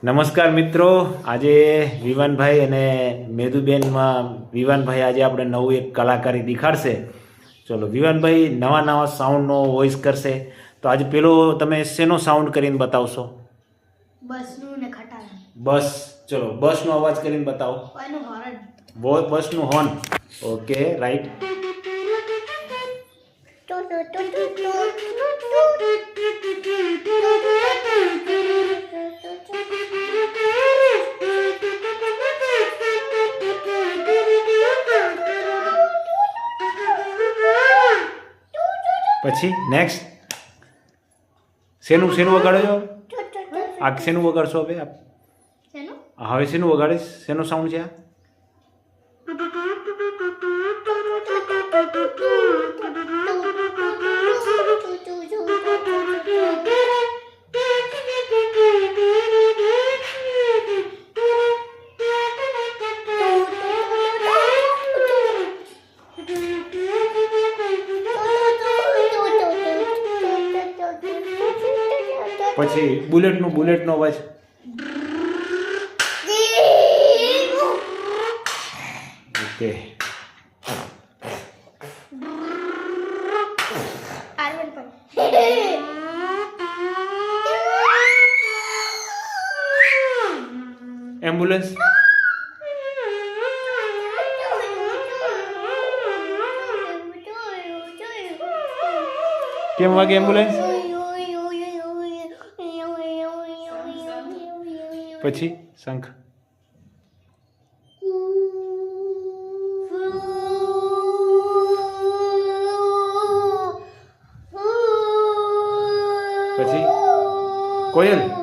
નમસ્કાર મિત્રો, આજે વિવાનભાઈ અને મેદુબેનમાં વિવાનભાઈ આજે આપણે નવું એક કલાકારી દેખાડશે. ચલો વિવાનભાઈ નવા નવા સાઉન્ડનો વોઇસ કરશે. તો આજે પેલો તમે શેનો સાઉન્ડ કરીને બતાવશો? બસનું ને ખટારા. બસ, ચલો બસનો અવાજ કરીને બતાવો. એનું હોર્ન. બસનું હોર્ન. Okay, right. પછી નેક્સ્ટ શેનું વગાડો છો? આ શેનું વગાડશો હવે આપ? શેનું? હવે શેનું વગાડીશ? શેનો સાઉન્ડ છે આ? પછી બુલેટનો અવાજ. Okay, ambulance. કેમ વાગે એમ્બ્યુલન્સ? પછી શંખ. પછી કોયલ.